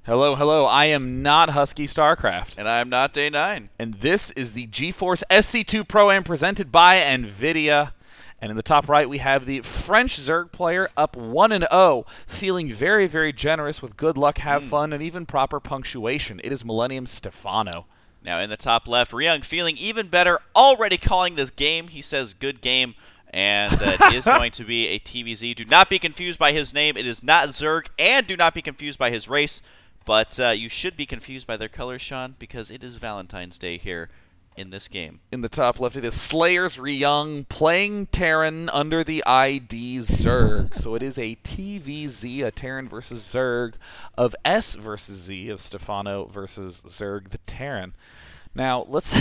Hello, hello. I am not Husky StarCraft. And I'm not Day 9. And this is the GeForce SC2 Pro-Am presented by NVIDIA. And in the top right, we have the French Zerg player up 1-0, feeling very, very generous with good luck, have fun, and even proper punctuation. It is Millennium Stephano. Now in the top left, Ryung feeling even better, already calling this game. He says good game, and it is going to be a TVZ. Do not be confused by his name. It is not Zerg, and do not be confused by his race. But you should be confused by their colors, Sean, because it is Valentine's Day here in this game. In the top left, it is SlayerSRyung playing Taran under the ID Zerg. So it is a TVZ, a Taran versus Zerg, of S versus Z, of Stephano versus Zerg, the Taran. Now, let's,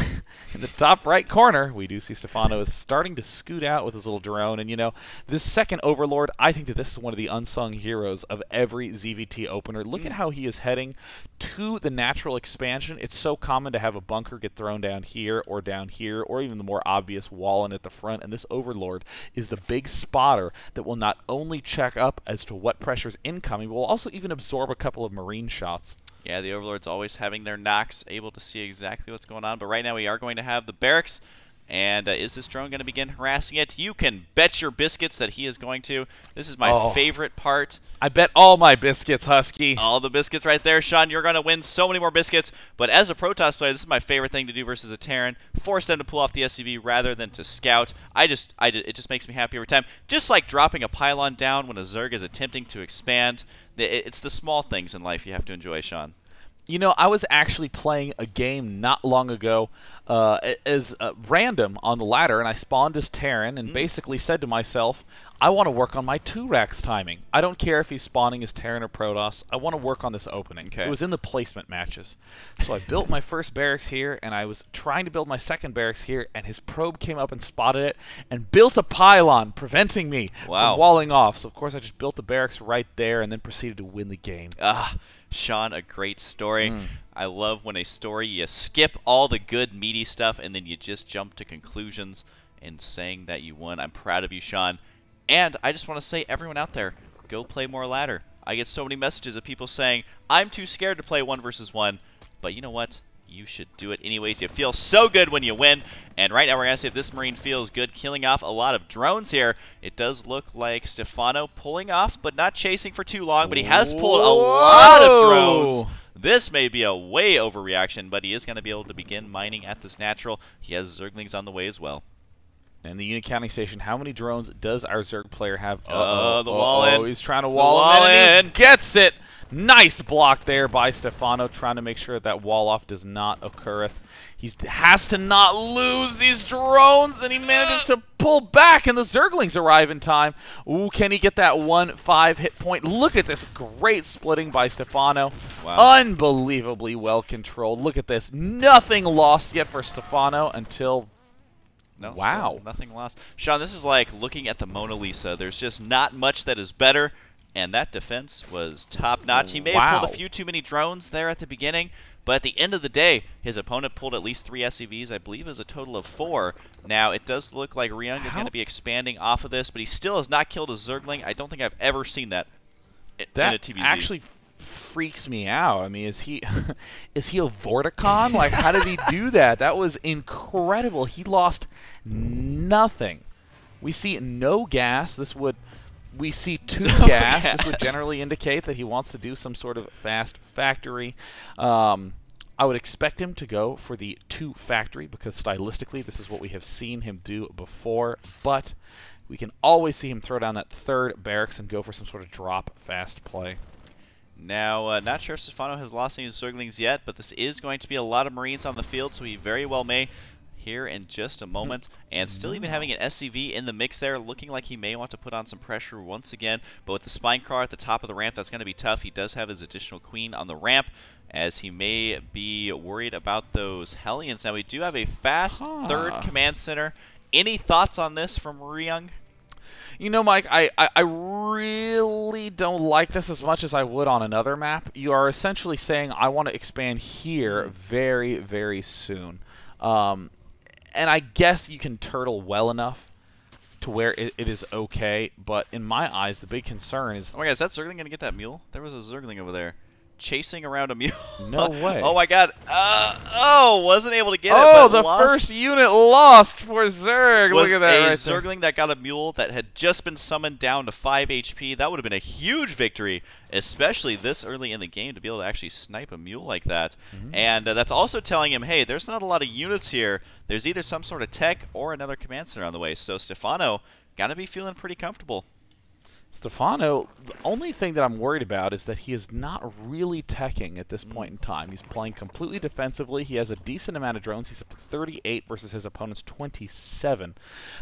in the top right corner, we do see Stephano is starting to scoot out with his little drone. And, you know, this second Overlord, I think that this is one of the unsung heroes of every ZvT opener. Look at how he is heading to the natural expansion. It's so common to have a bunker get thrown down here, or even the more obvious wall in at the front. And this Overlord is the big spotter that will not only check up as to what pressure's incoming, but will also even absorb a couple of marine shots. Yeah, the Overlord's always having their knocks, able to see exactly what's going on. But right now we are going to have the barracks. And is this drone going to begin harassing it? You can bet your biscuits that he is going to. This is my favorite part. I bet all my biscuits, Husky. All the biscuits right there. Sean, you're going to win so many more biscuits. But as a Protoss player, this is my favorite thing to do versus a Taran. Force them to pull off the SCV rather than to scout. It just makes me happy every time. Just like dropping a pylon down when a Zerg is attempting to expand. It's the small things in life you have to enjoy, Sean. You know, I was actually playing a game not long ago as random on the ladder, and I spawned as Taran and basically said to myself, I want to work on my 2-racks timing. I don't care if he's spawning as Taran or Protoss. I want to work on this opening. Okay. It was in the placement matches. So I built my first barracks here, and I was trying to build my second barracks here, and his probe came up and spotted it and built a pylon, preventing me from walling off. So, of course, I just built the barracks right there and then proceeded to win the game. Sean, a great story. I love when a story, you skip all the good, meaty stuff, and then you just jump to conclusions and saying that you won. I'm proud of you, Sean. And I just want to say, everyone out there, go play more ladder. I get so many messages of people saying, I'm too scared to play 1 versus 1. But you know what? You should do it anyways. You feel so good when you win. And right now we're going to see if this Marine feels good, killing off a lot of drones here. It does look like Stephano pulling off, but not chasing for too long. But he has pulled a lot of drones. This may be a way overreaction, but he is going to be able to begin mining at this natural. He has Zerglings on the way as well. And the unit counting station, how many drones does our Zerg player have? The wall in. He's trying to wall in, and he gets it. Nice block there by Stephano, trying to make sure that wall off does not occurreth. He has to not lose these drones, and he manages to pull back, and the Zerglings arrive in time. Ooh, can he get that 1-5 hit point? Look at this great splitting by Stephano. Wow. Unbelievably well controlled. Look at this. Nothing lost yet for Stephano until... No, wow. Nothing lost. Sean, this is like looking at the Mona Lisa. There's just not much that is better, and that defense was top-notch. He may have pulled a few too many drones there at the beginning, but at the end of the day, his opponent pulled at least 3 SCVs. I believe it was a total of 4. Now, it does look like Ryung is going to be expanding off of this, but he still has not killed a Zergling. I don't think I've ever seen that in a TVZ. Actually freaks me out. I mean, is he a Vorticon? Like, how did he do that? That was incredible. He lost nothing. We see no gas. We see 2 gas. This would generally indicate that he wants to do some sort of fast factory. I would expect him to go for the 2 factory because stylistically this is what we have seen him do before, but we can always see him throw down that 3rd barracks and go for some sort of drop fast play. Now, not sure if Stephano has lost any Zerglings yet, but this is going to be a lot of Marines on the field, so he very well may here in just a moment. And still even having an SCV in the mix there, looking like he may want to put on some pressure once again. But with the Spine Crawler at the top of the ramp, that's going to be tough. He does have his additional Queen on the ramp, as he may be worried about those Hellions. Now, we do have a fast 3rd command center. Any thoughts on this from Ryung? You know, Mike, I really don't like this as much as I would on another map. You are essentially saying, I want to expand here very, very soon. And I guess you can turtle well enough to where it is okay, but in my eyes, the big concern is... Oh my god, is that Zergling going to get that mule? There was a Zergling over there. chasing around a mule. No way. Oh my god. Wasn't able to get it. Oh, but the first unit lost for Zerg. Look at that right there. Zergling that got a mule that had just been summoned down to 5 HP. That would have been a huge victory, especially this early in the game, to be able to actually snipe a mule like that. And that's also telling him, hey, there's not a lot of units here. There's either some sort of tech or another command center on the way. So Stephano got to be feeling pretty comfortable. Stephano, the only thing that I'm worried about is that he is not really teching at this point in time. He's playing completely defensively. He has a decent amount of drones. He's up to 38 versus his opponent's 27.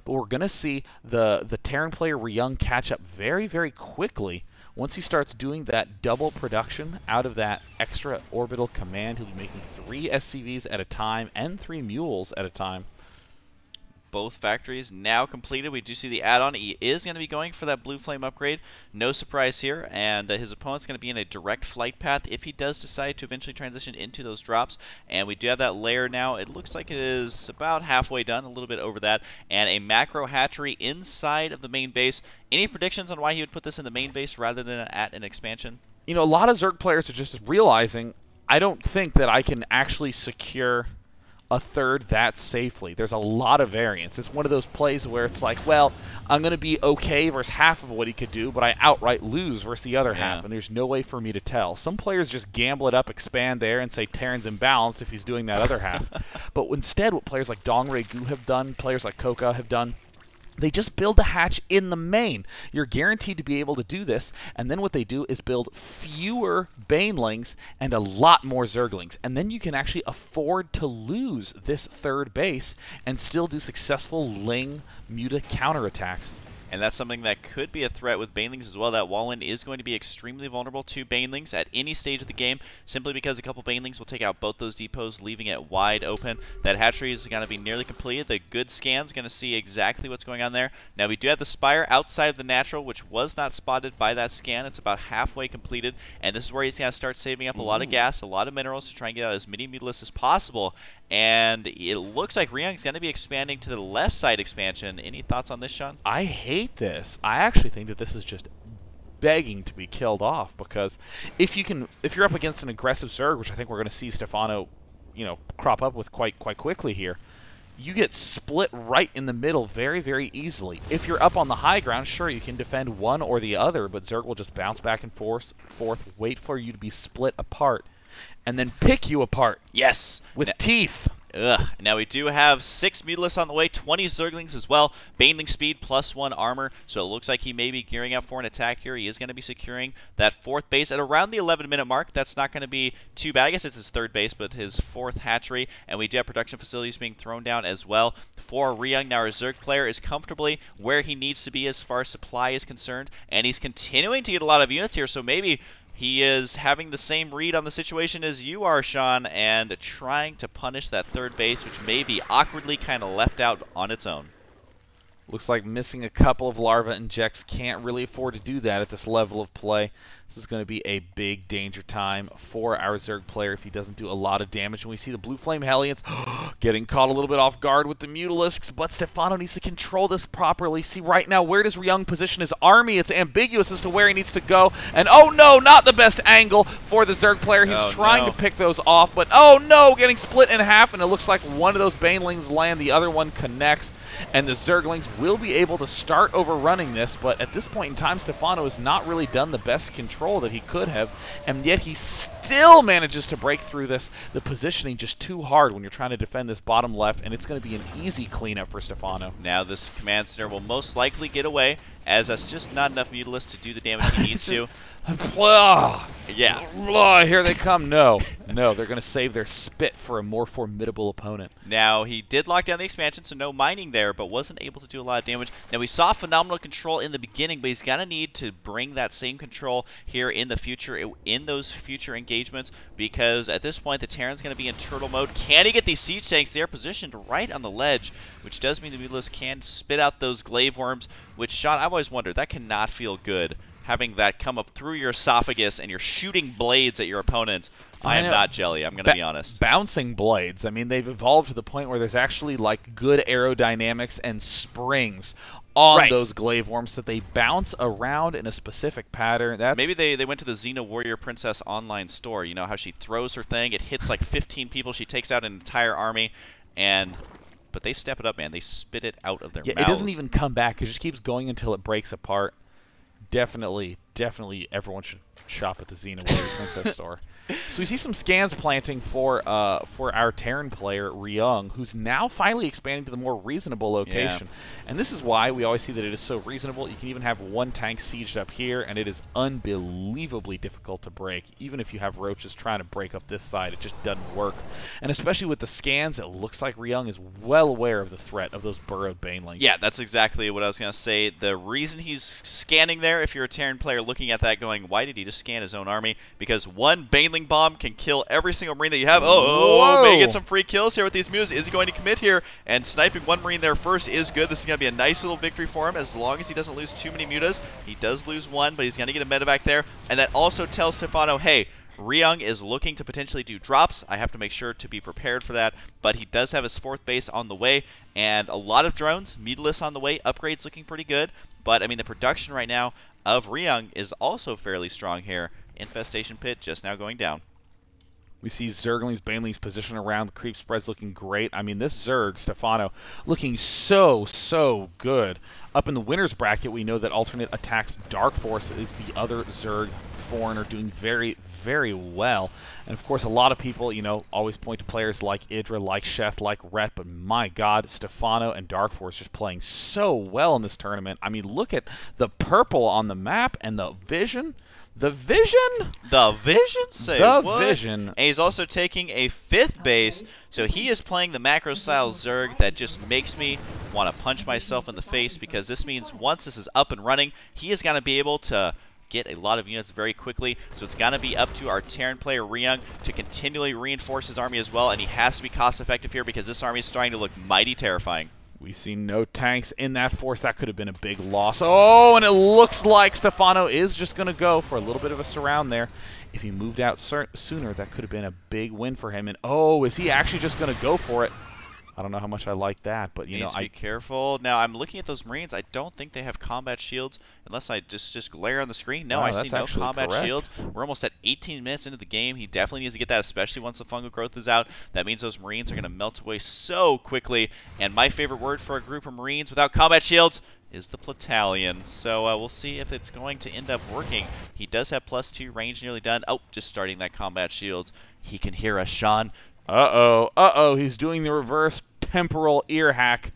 But we're going to see the Taran player SlayerSRyung catch up very, very quickly. Once he starts doing that double production out of that extra orbital command, he'll be making 3 SCVs at a time and 3 mules at a time. Both factories now completed. We do see the add-on. He is going to be going for that blue flame upgrade. No surprise here. And his opponent's going to be in a direct flight path if he does decide to eventually transition into those drops. And we do have that layer now. It looks like it is about halfway done, a little bit over that. And a macro hatchery inside of the main base. Any predictions on why he would put this in the main base rather than at an expansion? You know, a lot of Zerg players are just realizing, I don't think that I can actually secure a third that safely. There's a lot of variance. It's one of those plays where it's like, well, I'm going to be okay versus half of what he could do, but I outright lose versus the other half, and there's no way for me to tell. Some players just gamble it up, expand there, and say Taran's imbalanced if he's doing that other half. But instead, what players like Dongray Gu have done, players like Koka have done, they just build the hatch in the main. You're guaranteed to be able to do this, and then what they do is build fewer Banelings and a lot more Zerglings. And then you can actually afford to lose this third base and still do successful Ling Muta counterattacks. And that's something that could be a threat with Banelings as well. That Wallin is going to be extremely vulnerable to Banelings at any stage of the game, simply because a couple Banelings will take out both those depots, leaving it wide open. That hatchery is going to be nearly completed. The good scan's going to see exactly what's going on there. Now, we do have the Spire outside of the natural, which was not spotted by that scan. It's about halfway completed, and this is where he's going to start saving up a lot of gas, a lot of minerals to try and get out as many Mutalisks as possible. And it looks like SlayerSRyung's going to be expanding to the left side expansion. Any thoughts on this, Sean? I hate this. I actually think that this is just begging to be killed off, because if you're up against an aggressive Zerg, which I think we're going to see Stephano, you know, crop up with quite quickly here, you get split right in the middle very, very easily. If you're up on the high ground, sure, you can defend one or the other, but Zerg will just bounce back and forth, wait for you to be split apart, and then pick you apart. Yes! With teeth. Ugh. Now we do have 6 Mutalisks on the way, 20 Zerglings as well. Baneling speed plus 1 armor, so it looks like he may be gearing up for an attack here. He is going to be securing that 4th base at around the 11-minute mark. That's not going to be too bad. I guess it's his 3rd base, but his 4th hatchery. And we do have production facilities being thrown down as well for SlayerSRyung. Now our Zerg player is comfortably where he needs to be as far as supply is concerned, and he's continuing to get a lot of units here, so maybe he is having the same read on the situation as you are, Sean, and trying to punish that 3rd base, which may be awkwardly kind of left out on its own. Looks like missing a couple of larva injects. Can't really afford to do that at this level of play. This is going to be a big danger time for our Zerg player if he doesn't do a lot of damage. And we see the Blue Flame Hellions getting caught a little bit off guard with the Mutalisks, but Stephano needs to control this properly. See right now, where does SlayerSRyung position his army? It's ambiguous as to where he needs to go. And oh no, not the best angle for the Zerg player. He's trying to pick those off, but oh no, getting split in half, and it looks like one of those Banelings land, the other one connects. And the Zerglings will be able to start overrunning this, but at this point in time, Stephano has not really done the best control that he could have, and yet he still manages to break through this. The positioning just too hard when you're trying to defend this bottom left, and it's going to be an easy cleanup for Stephano. Now this command center will most likely get away, as that's just not enough Mutalisks to do the damage he needs to. Yeah. Here they come. No, they're going to save their spit for a more formidable opponent. Now, he did lock down the expansion, so no mining there, but wasn't able to do a lot of damage. Now, we saw phenomenal control in the beginning, but he's going to need to bring that same control here in the future, in those future engagements, because at this point, the Taran's going to be in turtle mode. Can he get these siege tanks? They are positioned right on the ledge, which does mean the Mutalisks can spit out those glaive worms, which, Sean, I've always wondered, that cannot feel good. having that come up through your esophagus and you're shooting blades at your opponent. I am not jelly, I'm going to be honest. Bouncing blades. I mean, they've evolved to the point where there's actually like good aerodynamics and springs on those glaive worms that they bounce around in a specific pattern. Maybe they went to the Xena Warrior Princess online store. You know how she throws her thing, it hits like 15 people, she takes out an entire army, but they step it up, man. They spit it out of their mouths. It doesn't even come back. It just keeps going until it breaks apart. Definitely everyone should shop at the Xena Warrior Princess store. So we see some scans planting for our Taran player, SlayerSRyung, who's now finally expanding to the more reasonable location. Yeah. And this is why we always see that it is so reasonable. You can even have one tank sieged up here, and it is unbelievably difficult to break. Even if you have roaches trying to break up this side, it just doesn't work. And especially with the scans, it looks like SlayerSRyung is well aware of the threat of those burrowed banelings. Yeah, that's exactly what I was going to say. The reason he's scanning there, if you're a Taran player looking at that going, why did he just scan his own army? Because one baneling bomb can kill every single marine that you have. May get some free kills here with these Mutas. Is he going to commit here? And sniping one marine there first is good. This is going to be a nice little victory for him as long as he doesn't lose too many Mutas. He does lose one, but he's going to get a medevac there. And that also tells Stephano, hey, SlayerSRyung is looking to potentially do drops. I have to make sure to be prepared for that, but he does have his 4th base on the way, and a lot of drones, Mutalist on the way, upgrades looking pretty good, but I mean the production right now of SlayerSRyung is also fairly strong here. Infestation Pit just now going down. We see Zergling's, Baneling's position around. The creep spread's looking great. I mean, this Zerg, Stephano, looking so good. Up in the winner's bracket, we know that alternate attacks Dark Force is the other Zerg foreigner doing very well. And of course, a lot of people, you know, always point to players like Idra, like Sheth, like Ret, but my God, Stephano and Dark Force just playing so well in this tournament. I mean, look at the purple on the map and the vision. The vision? The vision? Say the what? Vision. And he's also taking a 5th base, so he is playing the macro-style Zerg that just makes me want to punch myself in the face, because this means once this is up and running, he is going to be able to get a lot of units very quickly, so it's going to be up to our Taran player SlayerSRyung to continually reinforce his army as well, and he has to be cost-effective here because this army is starting to look mighty terrifying. We see no tanks in that force. That could have been a big loss. Oh, and it looks like Stephano is just going to go for a little bit of a surround there. If he moved out sooner, that could have been a big win for him. And, oh, is he actually just going to go for it? I don't know how much I like that, but, you know, be careful. Now, I'm looking at those Marines. I don't think they have combat shields, unless I just glare on the screen. No, I see no combat shields. We're almost at 18 minutes into the game. He definitely needs to get that, especially once the fungal growth is out. That means those Marines are going to melt away so quickly. And my favorite word for a group of Marines without combat shields is the Plutalion. So we'll see if it's going to end up working. He does have +2 range nearly done. Oh, just starting that combat shields. He can hear us, Sean. Uh-oh, he's doing the reverse temporal ear hack.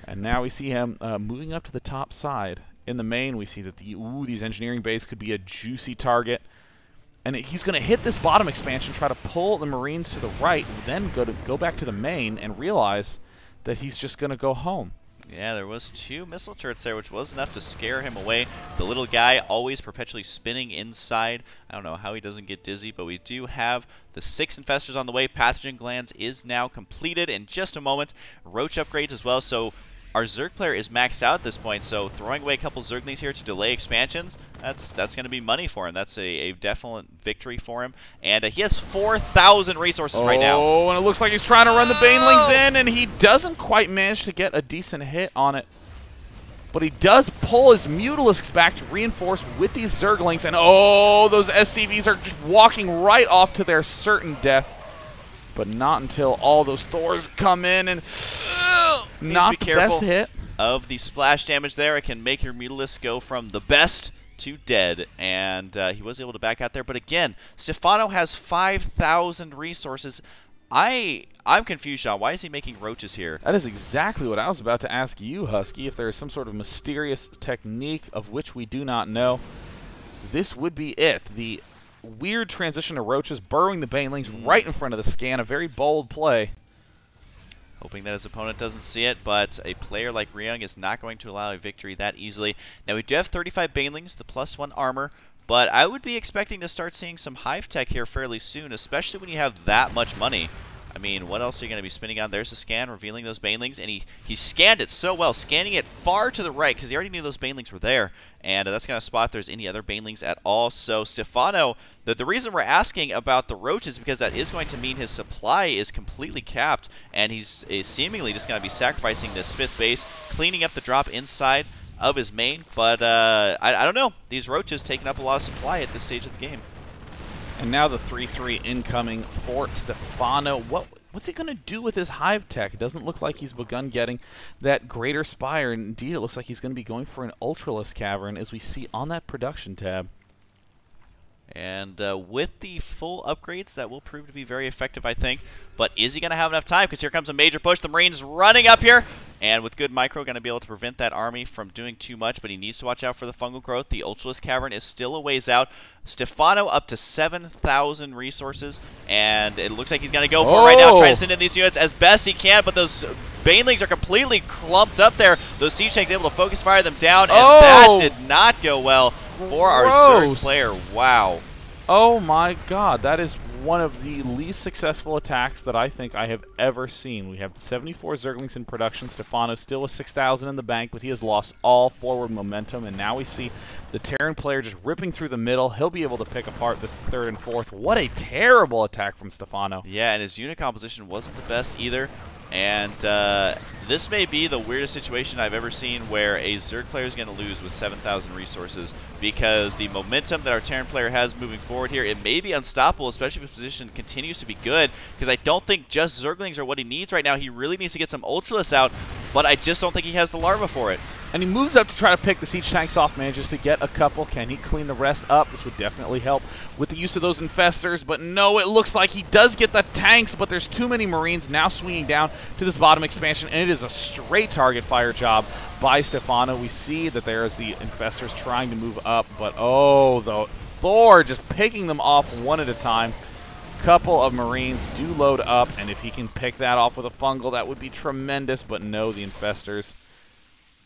And now we see him moving up to the top side. In the main, we see that these engineering bays could be a juicy target. And he's going to hit this bottom expansion, try to pull the Marines to the right, then go back to the main and realize that he's just going to go home. Yeah, there was 2 missile turrets there, which was enough to scare him away. The little guy always perpetually spinning inside. I don't know how he doesn't get dizzy, but we do have the 6 infestors on the way. Pathogen Glands is now completed in just a moment. Roach upgrades as well, so our Zerg player is maxed out at this point, so throwing away a couple Zerglings here to delay expansions, that's going to be money for him. That's a definite victory for him. And he has 4,000 resources right now. Oh, and it looks like he's trying to run the Banelings in, and he doesn't quite manage to get a decent hit on it. But he does pull his Mutalisks back to reinforce with these Zerglings, and oh, those SCVs are just walking right off to their certain death. But not until all those Thors come in and not the best hit. Of the splash damage there, it can make your Mutalisk go from the best to dead, and he was able to back out there. But again, Stephano has 5,000 resources. I'm confused, Sean. Why is he making roaches here? That is exactly what I was about to ask you, Husky. If there is some sort of mysterious technique of which we do not know, this would be it. The weird transition to roaches, burrowing the banelings right in front of the scan. A very bold play. Hoping that his opponent doesn't see it, but a player like SlayerSRyung is not going to allow a victory that easily. Now, we do have 35 banelings, the +1 armor, but I would be expecting to start seeing some hive tech here fairly soon, especially when you have that much money. I mean, what else are you going to be spinning on? There's a scan revealing those banelings, and he scanned it so well, scanning it far to the right because he already knew those banelings were there, and that's going to spot if there's any other banelings at all. So Stephano, the reason we're asking about the Roach is because that is going to mean his supply is completely capped, and he's seemingly just going to be sacrificing this 5th base, cleaning up the drop inside of his main, but I don't know. These Roaches taking up a lot of supply at this stage of the game. And now the 3-3 incoming for Stephano. What's he going to do with his Hive tech? It doesn't look like he's begun getting that Greater Spire. Indeed, it looks like he's going to be going for an Ultralisk Cavern, as we see on that production tab. And with the full upgrades, that will prove to be very effective, I think. But is he going to have enough time? Because here comes a major push. The Marines running up here. And with good micro, going to be able to prevent that army from doing too much. But he needs to watch out for the fungal growth. The Ultralisk Cavern is still a ways out. Stephano up to 7,000 resources. And it looks like he's going to go for it right now. Trying to send in these units as best he can. But those Banelings are completely clumped up there. Those Siege Tanks able to focus fire them down. And that did not go well for our Zerg player. Wow. Oh my god, that is one of the least successful attacks that I think I have ever seen. We have 74 Zerglings in production. Stephano still with 6,000 in the bank, but he has lost all forward momentum, and now we see the Taran player just ripping through the middle. He'll be able to pick apart the 3rd and 4th. What a terrible attack from Stephano. Yeah, and his unit composition wasn't the best either. And this may be the weirdest situation I've ever seen where a Zerg player is going to lose with 7,000 resources, because the momentum that our Taran player has moving forward here, it may be unstoppable, especially if his position continues to be good, because I don't think just Zerglings are what he needs right now. He really needs to get some Ultralists out, but I just don't think he has the larva for it. And he moves up to try to pick the Siege Tanks off, manages to get a couple. Can he clean the rest up? This would definitely help with the use of those Infestors, but no, it looks like he does get the tanks, but there's too many Marines now swinging down to this bottom expansion, and it is a straight target fire job by Stephano. We see that there is the Infestors trying to move up, but oh, the Thor just picking them off one at a time. Couple of Marines do load up, and if he can pick that off with a fungal, that would be tremendous, but no, the Infestors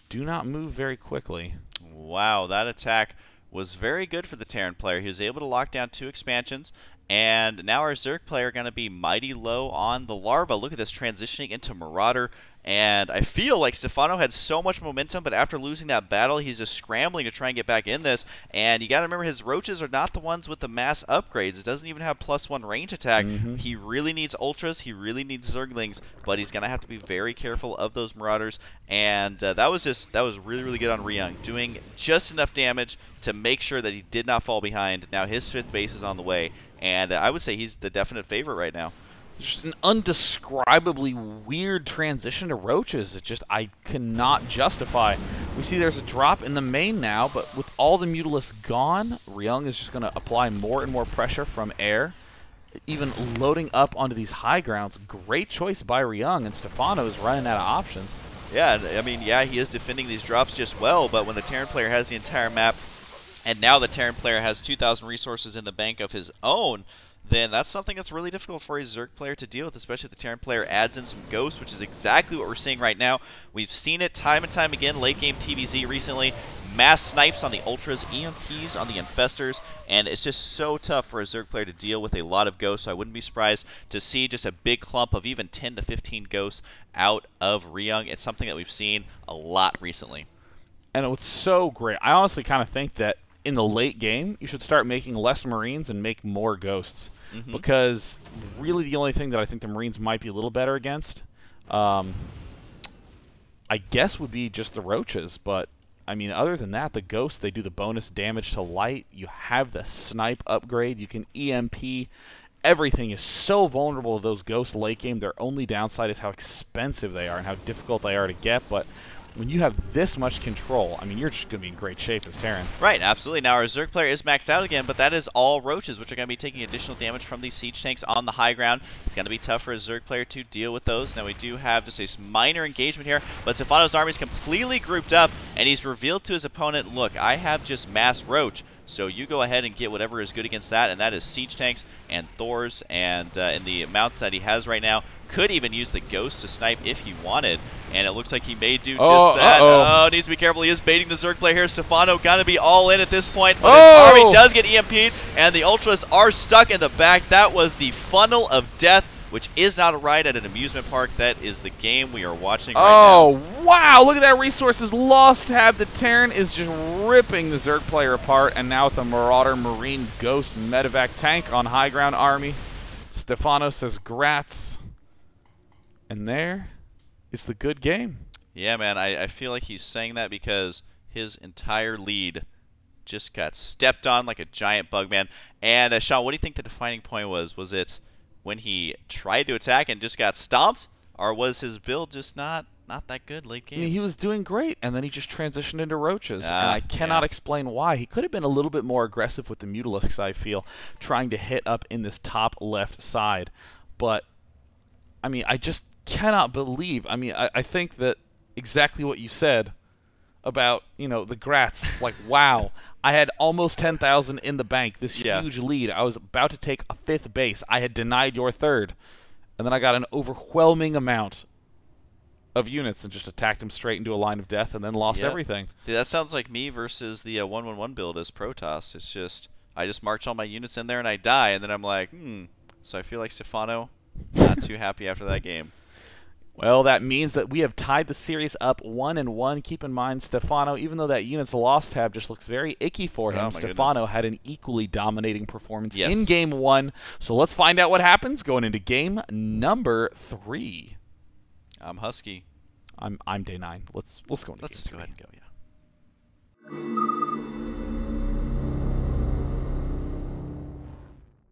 do not move very quickly. Wow, that attack was very good for the Taran player. He was able to lock down 2 expansions, and now our Zerg player going to be mighty low on the larva. Look at this, transitioning into Marauder. And I feel like Stephano had so much momentum, but after losing that battle, he's just scrambling to try and get back in this. And you got to remember, his Roaches are not the ones with the mass upgrades. It doesn't even have +1 range attack. He really needs Ultras. He really needs Zerglings, but he's going to have to be very careful of those Marauders. And that was really, really good on Ryung, doing just enough damage to make sure that he did not fall behind. Now his 5th base is on the way, and I would say he's the definite favorite right now. Just an undescribably weird transition to Roaches. I cannot justify. We see there's a drop in the main now, but with all the Mutalisks gone, Ryung is just going to apply more and more pressure from air, even loading up onto these high grounds. Great choice by Ryung, and Stephano is running out of options. Yeah, I mean, yeah, he is defending these drops just well, but when the Taran player has the entire map, and now the Taran player has 2,000 resources in the bank of his own, then that's something that's really difficult for a Zerg player to deal with, especially if the Taran player adds in some Ghosts, which is exactly what we're seeing right now. We've seen it time and time again, late game TVZ recently. Mass snipes on the Ultras, EMPs on the Infestors, and it's just so tough for a Zerg player to deal with a lot of Ghosts, so I wouldn't be surprised to see just a big clump of even 10 to 15 Ghosts out of Ryung. It's something that we've seen a lot recently. And it was so great. I honestly kind of think that in the late game, you should start making less Marines and make more Ghosts. Because really the only thing that I think the Marines might be a little better against, I guess, would be just the Roaches. But, I mean, other than that, the Ghosts, they do the bonus damage to light. You have the snipe upgrade. You can EMP. Everything is so vulnerable to those Ghosts late game. Their only downside is how expensive they are and how difficult they are to get. But when you have this much control, I mean, you're just going to be in great shape as Taran. Right, absolutely. Now, our Zerg player is maxed out again, but that is all Roaches, which are going to be taking additional damage from these Siege Tanks on the high ground. It's going to be tough for a Zerg player to deal with those. Now, we do have just a minor engagement here, but Stephano's army is completely grouped up, and he's revealed to his opponent, look, I have just mass Roach, so you go ahead and get whatever is good against that, and that is Siege Tanks and Thors, and in the amounts that he has right now, could even use the Ghost to snipe if he wanted, and it looks like he may do just that. Oh, needs to be careful. He is baiting the Zerg player here. Stephano got to be all in at this point, but his army does get EMP'd, and the Ultras are stuck in the back. That was the funnel of death which is not a ride at an amusement park. That is the game we are watching right now. Oh, wow. Look at that resources lost tab. The Taran is just ripping the Zerg player apart. And now with the Marauder Marine Ghost Medevac tank on high ground army. Stephano says grats. And there is the good game. Yeah, man. I feel like he's saying that because his entire lead just got stepped on like a giant bug, man. And Sean, what do you think the defining point was? Was it when he tried to attack and just got stomped? Or was his build just not that good late game? I mean, he was doing great, and then he just transitioned into Roaches. And I cannot explain why. He could have been a little bit more aggressive with the Mutalisks, I feel, trying to hit up in this top left side. But, I mean, I just cannot believe. I mean, I think that exactly what you said about, you know, the grats. Like, wow. I had almost 10,000 in the bank, this huge lead. I was about to take a 5th base. I had denied your 3rd. And then I got an overwhelming amount of units and just attacked him straight into a line of death and then lost everything. Dude, that sounds like me versus the 1-1-1 build as Protoss. It's just, I just march all my units in there and I die, and then I'm like, So I feel like Stephano, not too happy after that game. Well, that means that we have tied the series up 1-1. Keep in mind, Stephano, even though that units lost tab just looks very icky for him, Stephano had an equally dominating performance in Game 1. So let's find out what happens going into game number 3. I'm Husky. I'm Day 9. Let's go into Let's game go 3. ahead and go,